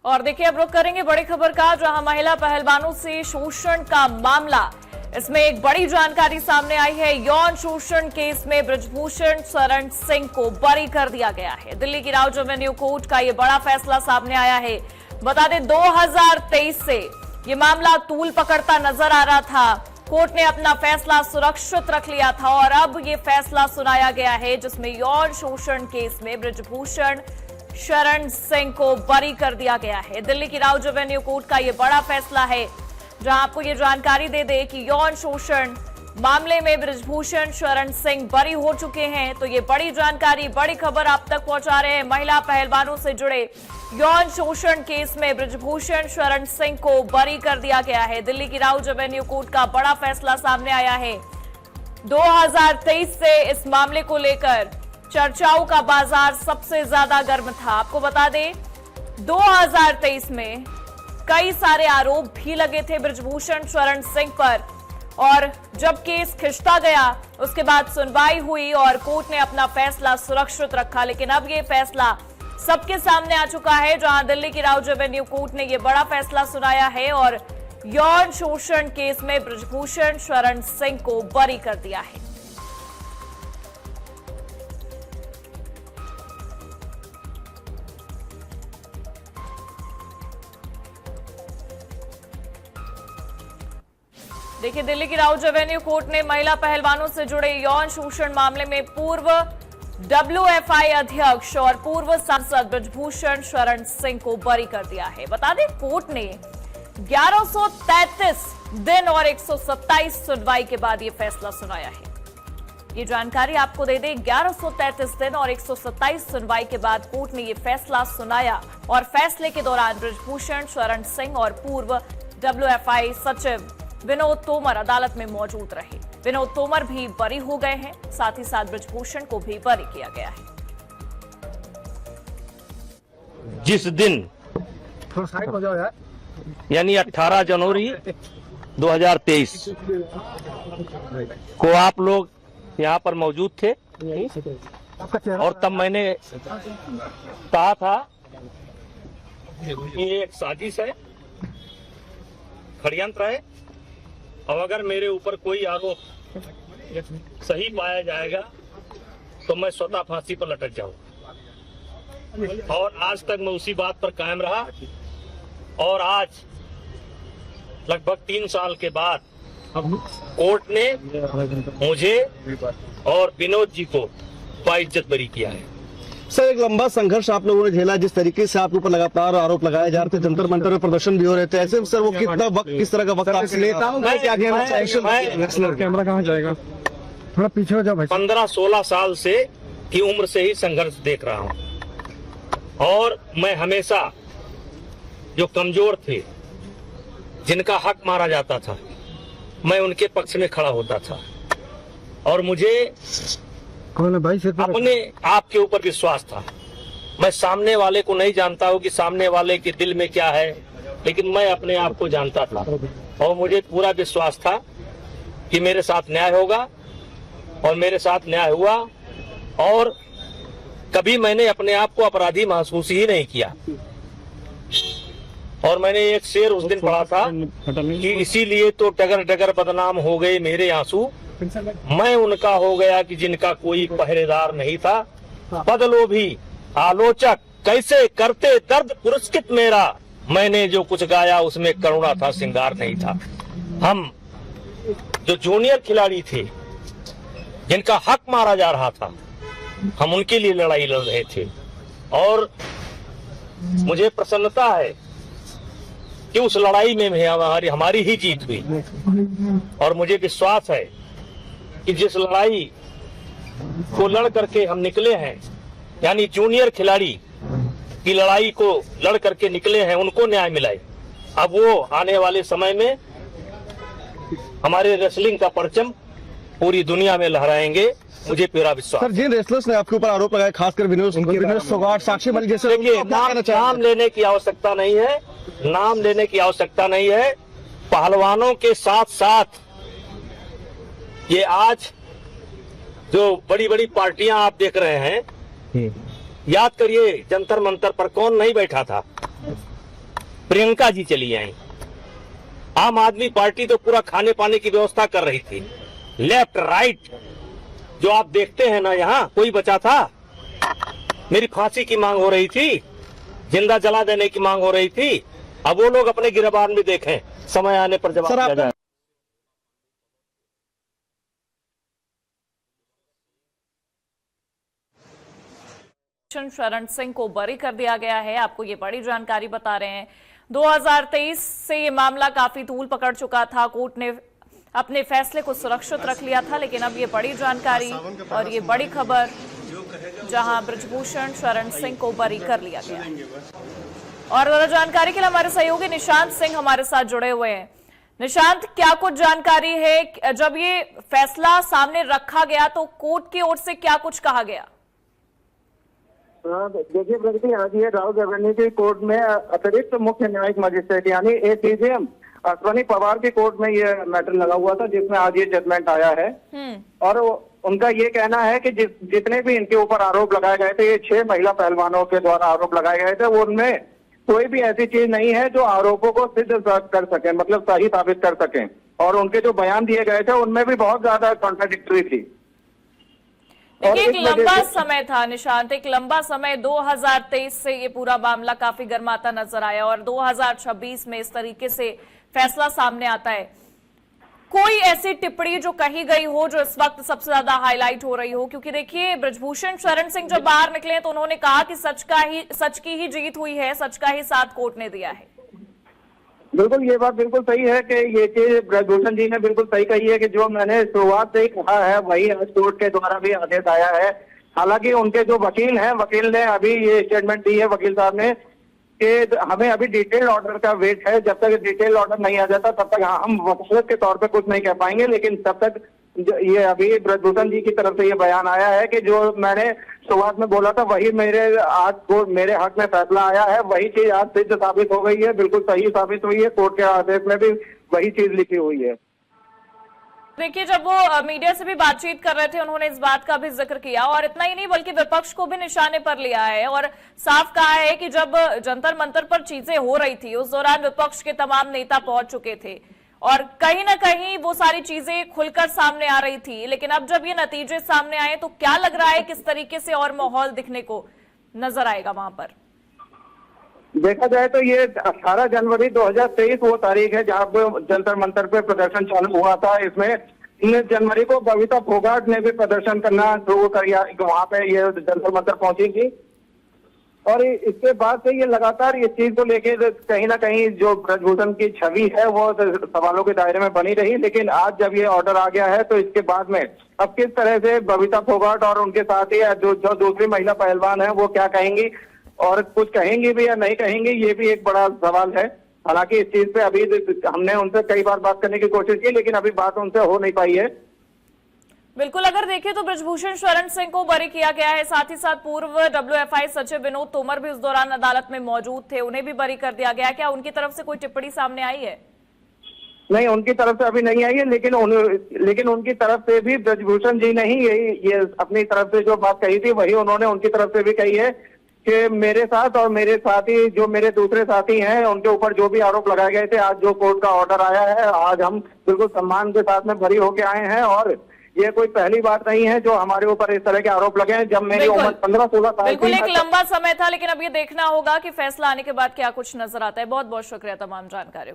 और देखिए अब रुख करेंगे बड़ी खबर का, जहां महिला पहलवानों से शोषण का मामला, इसमें एक बड़ी जानकारी सामने आई है। यौन शोषण केस में बृजभूषण शरण सिंह को बरी कर दिया गया है। दिल्ली की राउज एवेन्यू कोर्ट का यह बड़ा फैसला सामने आया है। बता दें 2023 से ये मामला तूल पकड़ता नजर आ रहा था। कोर्ट ने अपना फैसला सुरक्षित रख लिया था और अब ये फैसला सुनाया गया है, जिसमें यौन शोषण केस में बृजभूषण शरण सिंह को बरी कर दिया गया है। दिल्ली की राउज एवेन्यू कोर्ट का यह बड़ा फैसला है, जहां आपको ये जानकारी दे दे कि यौन शोषण मामले में बृजभूषण शरण सिंह बरी हो चुके हैं। तो ये बड़ी जानकारी, बड़ी खबर आप तक पहुंचा रहे हैं। महिला पहलवानों से जुड़े यौन शोषण केस में बृजभूषण शरण सिंह को बरी कर दिया गया है। दिल्ली की राउज एवेन्यू कोर्ट का बड़ा फैसला सामने आया है। 2023 से इस मामले को लेकर चर्चाओं का बाजार सबसे ज्यादा गर्म था। आपको बता दें 2023 में कई सारे आरोप भी लगे थे बृजभूषण शरण सिंह पर, और जब केस खिंचता गया उसके बाद सुनवाई हुई और कोर्ट ने अपना फैसला सुरक्षित रखा। लेकिन अब ये फैसला सबके सामने आ चुका है, जहां दिल्ली की राउज एवेन्यू कोर्ट ने यह बड़ा फैसला सुनाया है और यौन शोषण केस में बृजभूषण शरण सिंह को बरी कर दिया है। देखिए दिल्ली की राउज एवेन्यू कोर्ट ने महिला पहलवानों से जुड़े यौन शोषण मामले में पूर्व WFI अध्यक्ष और पूर्व सांसद बृजभूषण शरण सिंह को बरी कर दिया है। बता दें कोर्ट ने 1133 दिन और 127 सुनवाई के बाद यह फैसला सुनाया है। ये जानकारी आपको दे दें, 1133 दिन और 127 सुनवाई के बाद कोर्ट ने यह फैसला सुनाया और फैसले के दौरान बृजभूषण शरण सिंह और पूर्व WFI सचिव विनोद तोमर अदालत में मौजूद रहे। विनोद तोमर भी बरी हो गए हैं, साथ ही साथ बृजभूषण को भी बरी किया गया है। जिस दिन यानी 18 जनवरी 2023 को आप लोग यहाँ पर मौजूद थे और तब मैंने कहा था कि ये एक साजिश है, षड्यंत्र है, और अगर मेरे ऊपर कोई आरोप सही पाया जाएगा तो मैं स्वतः फांसी पर लटक जाऊंगा। और आज तक मैं उसी बात पर कायम रहा और आज लगभग 3 साल के बाद कोर्ट ने मुझे और विनोद जी को बाइज्जत बरी किया है। सर, एक लंबा संघर्ष आप लोगों ने झेला, जिस तरीके से आपके ऊपर लगातार आरोप लगाए जा रहे थे, जंतर मंतर में प्रदर्शन भी हो रहे थे, ऐसे में सर वो कितना वक्त, किस तरह का वक्त आपसे लेता हूं? कैमरा कहाँ जाएगा, थोड़ा पीछे हो जाओ भाई। 15-16 साल से की उम्र से ही संघर्ष देख रहा हूं और मैं हमेशा जो कमजोर थे, जिनका हक मारा जाता था, मैं उनके पक्ष में खड़ा होता था और मुझे कौन है भाई अपने आप के ऊपर विश्वास था। मैं सामने वाले को नहीं जानता हूं कि सामने वाले के दिल में क्या है, लेकिन मैं अपने आप को जानता था और मुझे पूरा विश्वास था कि मेरे साथ न्याय होगा और मेरे साथ न्याय हुआ। और कभी मैंने अपने आप को अपराधी महसूस ही नहीं किया। और मैंने एक शेर उस दिन पढ़ा था कि इसीलिए तो डगर डगर बदनाम हो गए मेरे आंसू, मैं उनका हो गया कि जिनका कोई पहरेदार नहीं था। बदलो भी आलोचक कैसे करते दर्द पुरस्कृत मेरा, मैंने जो कुछ गाया उसमें करुणा था, श्रृंगार नहीं था। हम जो जूनियर खिलाड़ी थे, जिनका हक मारा जा रहा था, हम उनके लिए लड़ाई लड़ रहे थे और मुझे प्रसन्नता है कि उस लड़ाई में हमारी ही जीत हुई। और मुझे विश्वास है कि जिस लड़ाई को लड़ करके हम निकले हैं, यानी जूनियर खिलाड़ी की लड़ाई को लड़ करके निकले हैं, उनको न्याय मिलाए। अब वो आने वाले समय में हमारे रेसलिंग का परचम पूरी दुनिया में लहराएंगे, मुझे पूरा विश्वास। सर, जिन रेसलर्स ने आपके ऊपर आरोप लगाए, खासकर विनोद फोगाट, साक्षी मलिक जैसे, देखिए नाम लेने की आवश्यकता नहीं है, नाम लेने की आवश्यकता नहीं है। पहलवानों के साथ साथ ये आज जो बड़ी बड़ी पार्टियां आप देख रहे हैं, याद करिए जंतर मंतर पर कौन नहीं बैठा था। प्रियंका जी चली आई। आम आदमी पार्टी तो पूरा खाने पाने की व्यवस्था कर रही थी, लेफ्ट राइट जो आप देखते हैं ना, यहाँ कोई बचा था? मेरी फांसी की मांग हो रही थी, जिंदा जला देने की मांग हो रही थी। अब वो लोग अपने गिरबान में देखें, समय आने पर जवाब दिया जाए। शरण सिंह को बरी कर दिया गया है। आपको ये बड़ी जानकारी बता रहे हैं। 2023 से ये मामला काफी तूल पकड़ चुका था। कोर्ट ने अपने फैसले को सुरक्षित रख लिया था, लेकिन अब ये बड़ी जानकारी और ये बड़ी खबर जहां ब्रजभूषण शरण सिंह को बरी कर लिया गया। और ज्यादा जानकारी के लिए हमारे सहयोगी निशांत सिंह हमारे साथ जुड़े हुए हैं। निशांत, क्या कुछ जानकारी है? जब ये फैसला सामने रखा गया तो कोर्ट की ओर से क्या कुछ कहा गया? देखिए प्रगति, आज ये राहुल गवर्नी की कोर्ट में अतिरिक्त मुख्य न्यायिक मजिस्ट्रेट यानी एसीजेएम अश्वनी पवार की कोर्ट में ये मैटर लगा हुआ था, जिसमें आज ये जजमेंट आया है। और उनका ये कहना है कि जितने भी इनके ऊपर आरोप लगाए गए थे, ये 6 महिला पहलवानों के द्वारा आरोप लगाए गए थे, उनमें कोई भी ऐसी चीज नहीं है जो आरोपों को सिद्ध कर सके, मतलब सही साबित कर सके। और उनके जो बयान दिए गए थे उनमें भी बहुत ज्यादा कॉन्ट्राडिक्टरी थी। देखिए, एक लंबा समय था निशांत, एक लंबा समय 2023 से ये पूरा मामला काफी गर्माता नजर आया और 2026 में इस तरीके से फैसला सामने आता है। कोई ऐसी टिप्पणी जो कही गई हो जो इस वक्त सबसे ज्यादा हाईलाइट हो रही हो? क्योंकि देखिए, ब्रजभूषण शरण सिंह जब बाहर निकले तो उन्होंने कहा कि सच की ही जीत हुई है, सच का ही साथ कोर्ट ने दिया है। बिल्कुल, ये बात बिल्कुल सही है कि ये चीज ब्रजभूषण जी ने बिल्कुल सही कही है कि जो मैंने शुरुआत से ही कहा है वही आज कोर्ट के द्वारा भी आदेश आया है। हालांकि उनके जो वकील हैं, वकील ने अभी ये स्टेटमेंट दी है, वकील साहब ने, कि हमें अभी डिटेल ऑर्डर का वेट है। जब तक डिटेल ऑर्डर नहीं आ जाता तब तक हम वकालत के तौर पे कुछ नहीं कह पाएंगे। लेकिन तब तक ये अभी ब्रजभूषण जी की तरफ से ये बयान आया है कि जो मैंने शुरुआत में बोला था वही मेरे हक में फैसला आया है, वही चीज आज सिद्ध साबित हो गई है, बिल्कुल सही साबित हुई है। कोर्ट के आदेश में भी वही चीज लिखी हुई है। देखिए, जब वो मीडिया से भी बातचीत कर रहे थे उन्होंने इस बात का भी जिक्र किया और इतना ही नहीं बल्कि विपक्ष को भी निशाने पर लिया है और साफ कहा है कि जब जंतर मंतर पर चीजें हो रही थी उस दौरान विपक्ष के तमाम नेता पहुंच चुके थे और कहीं ना कहीं वो सारी चीजें खुलकर सामने आ रही थी। लेकिन अब जब ये नतीजे सामने आए तो क्या लग रहा है, किस तरीके से और माहौल दिखने को नजर आएगा वहां पर? देखा जाए तो ये 18 जनवरी 2023 वो तारीख है जहां जंतर मंतर पे प्रदर्शन चालू हुआ था। इसमें 19 जनवरी को बबीता फोगाट ने भी प्रदर्शन करना शुरू किया, वहां पे ये जंतर मंतर पहुंची थी। और इसके बाद से ये लगातार इस चीज को लेके कहीं ना कहीं जो ब्रजभूषण की छवि है वो सवालों के दायरे में बनी रही। लेकिन आज जब ये ऑर्डर आ गया है तो इसके बाद में अब किस तरह से बबीता फोगाट और उनके साथ ही जो दूसरी महिला पहलवान है वो क्या कहेंगी और कुछ कहेंगी भी या नहीं कहेंगी, ये भी एक बड़ा सवाल है। हालांकि इस चीज पे अभी हमने उनसे कई बार बात करने की कोशिश की लेकिन अभी बात उनसे हो नहीं पाई है। बिल्कुल, अगर देखें तो ब्रजभूषण शरण सिंह को बरी किया गया है, साथ ही साथ पूर्व WFI सचिव विनोद तोमर भी उस दौरान अदालत में मौजूद थे, उन्हें भी बरी कर दिया गया। क्या उनकी तरफ से कोई टिप्पणी सामने आई है? नहीं, उनकी तरफ से अभी नहीं आई है, लेकिन उनकी तरफ से भी ब्रजभूषण जी ने ही ये अपनी तरफ से जो बात कही थी वही उन्होंने उनकी तरफ से भी कही है कि मेरे साथ और मेरे साथी जो मेरे दूसरे साथी हैं उनके ऊपर जो भी आरोप लगाए गए थे, आज जो कोर्ट का ऑर्डर आया है, आज हम बिल्कुल सम्मान के साथ में बरी होके आए हैं। और ये कोई पहली बात नहीं है जो हमारे ऊपर इस तरह के आरोप लगे हैं। जब मेरी उम्र 15-16 साल बिल्कुल एक लंबा समय था, लेकिन अब ये देखना होगा कि फैसला आने के बाद क्या कुछ नजर आता है। बहुत बहुत शुक्रिया तमाम जानकारियों